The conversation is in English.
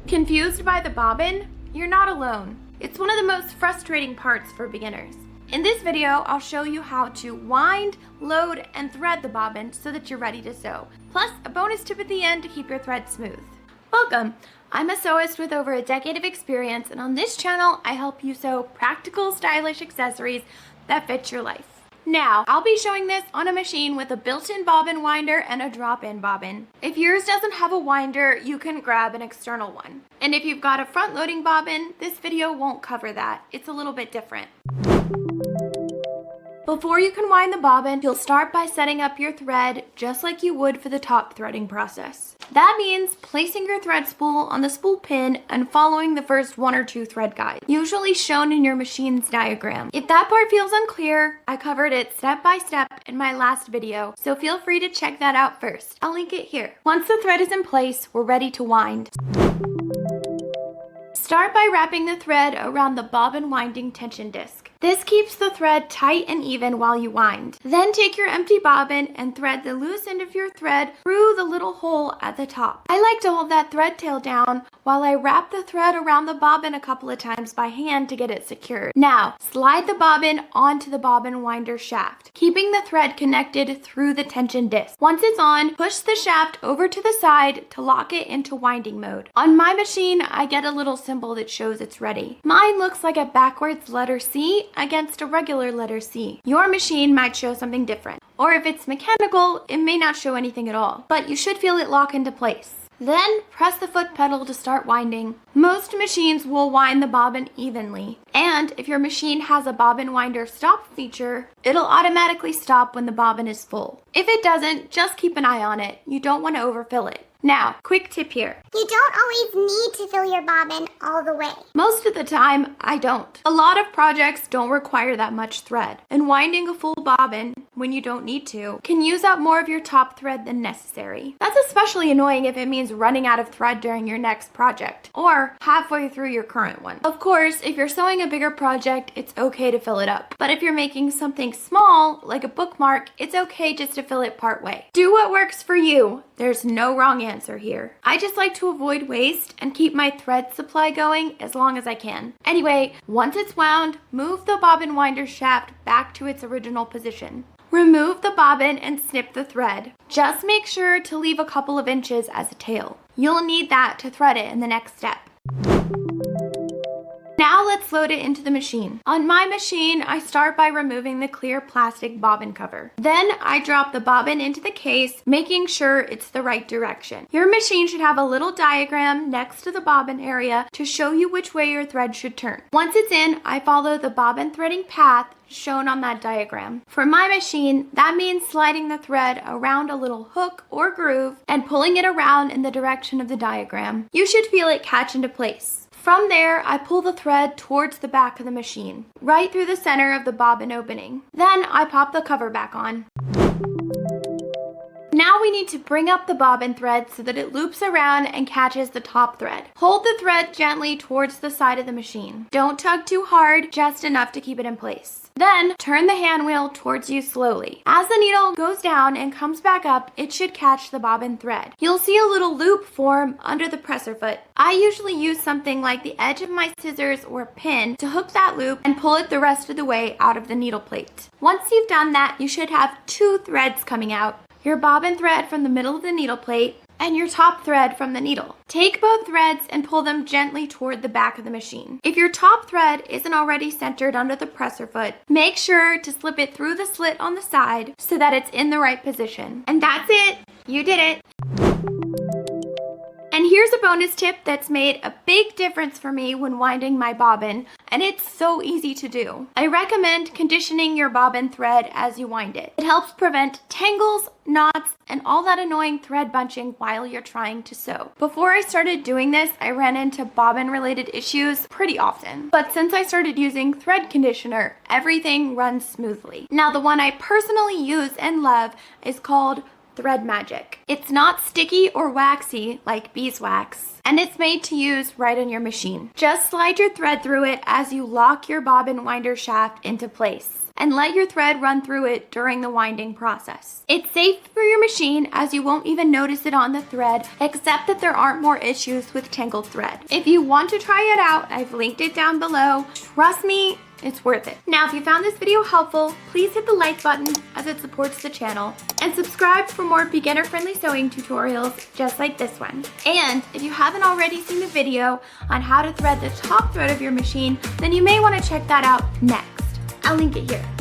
Confused by the bobbin? You're not alone. It's one of the most frustrating parts for beginners. In this video, I'll show you how to wind, load, and thread the bobbin so that you're ready to sew. Plus, a bonus tip at the end to keep your thread smooth. Welcome! I'm a sewist with over a decade of experience, and on this channel, I help you sew practical, stylish accessories that fit your life. Now, I'll be showing this on a machine with a built-in bobbin winder and a drop-in bobbin. If yours doesn't have a winder, you can grab an external one. And if you've got a front-loading bobbin, this video won't cover that. It's a little bit different. Before you can wind the bobbin, you'll start by setting up your thread just like you would for the top threading process. That means placing your thread spool on the spool pin and following the first 1 or 2 thread guides, usually shown in your machine's diagram. If that part feels unclear, I covered it step by step in my last video, so feel free to check that out first. I'll link it here. Once the thread is in place, we're ready to wind. Start by wrapping the thread around the bobbin winding tension disc. This keeps the thread tight and even while you wind. Then take your empty bobbin and thread the loose end of your thread through the little hole at the top. I like to hold that thread tail down while I wrap the thread around the bobbin a couple of times by hand to get it secured. Now, slide the bobbin onto the bobbin winder shaft, keeping the thread connected through the tension disc. Once it's on, push the shaft over to the side to lock it into winding mode. On my machine, I get a little symbol that shows it's ready. Mine looks like a backwards letter C against a regular letter C. Your machine might show something different. Or if it's mechanical, it may not show anything at all, but you should feel it lock into place. Then press the foot pedal to start winding. Most machines will wind the bobbin evenly. And if your machine has a bobbin winder stop feature, it'll automatically stop when the bobbin is full. If it doesn't, just keep an eye on it. You don't want to overfill it. Now, quick tip here. You don't always need to fill your bobbin all the way. Most of the time, I don't. A lot of projects don't require that much thread, and winding a full bobbin, when you don't need to, can use up more of your top thread than necessary. That's especially annoying if it means running out of thread during your next project, or halfway through your current one. Of course, if you're sewing a bigger project, it's okay to fill it up. But if you're making something small, like a bookmark, it's okay just to fill it part way. Do what works for you. There's no wrong answer here. I just like to avoid waste and keep my thread supply going as long as I can. Anyway, once it's wound, move the bobbin winder shaft back to its original position. Remove the bobbin and snip the thread. Just make sure to leave a couple of inches as a tail. You'll need that to thread it in the next step. Now let's load it into the machine. On my machine, I start by removing the clear plastic bobbin cover. Then I drop the bobbin into the case, making sure it's the right direction. Your machine should have a little diagram next to the bobbin area to show you which way your thread should turn. Once it's in, I follow the bobbin threading path shown on that diagram. For my machine, that means sliding the thread around a little hook or groove and pulling it around in the direction of the diagram. You should feel it catch into place. From there, I pull the thread towards the back of the machine, right through the center of the bobbin opening. Then I pop the cover back on. Now we need to bring up the bobbin thread so that it loops around and catches the top thread. Hold the thread gently towards the side of the machine. Don't tug too hard, just enough to keep it in place. Then, turn the hand wheel towards you slowly. As the needle goes down and comes back up, it should catch the bobbin thread. You'll see a little loop form under the presser foot. I usually use something like the edge of my scissors or pin to hook that loop and pull it the rest of the way out of the needle plate. Once you've done that, you should have 2 threads coming out. Your bobbin thread from the middle of the needle plate and your top thread from the needle. Take both threads and pull them gently toward the back of the machine. If your top thread isn't already centered under the presser foot, make sure to slip it through the slit on the side so that it's in the right position. And that's it! You did it! And here's a bonus tip that's made a big difference for me when winding my bobbin, and it's so easy to do. I recommend conditioning your bobbin thread as you wind it. It helps prevent tangles, knots, and all that annoying thread bunching while you're trying to sew. Before I started doing this, I ran into bobbin-related issues pretty often. But since I started using thread conditioner, everything runs smoothly. Now, the one I personally use and love is called Thread Magic. It's not sticky or waxy like beeswax, and it's made to use right on your machine. Just slide your thread through it as you lock your bobbin winder shaft into place. and let your thread run through it during the winding process. It's safe for your machine as you won't even notice it on the thread, except that there aren't more issues with tangled thread. If you want to try it out, I've linked it down below. Trust me, it's worth it. Now, if you found this video helpful, please hit the like button as it supports the channel, and subscribe for more beginner-friendly sewing tutorials just like this one. And if you haven't already seen the video on how to thread the top thread of your machine, then you may want to check that out next. I'll link it here.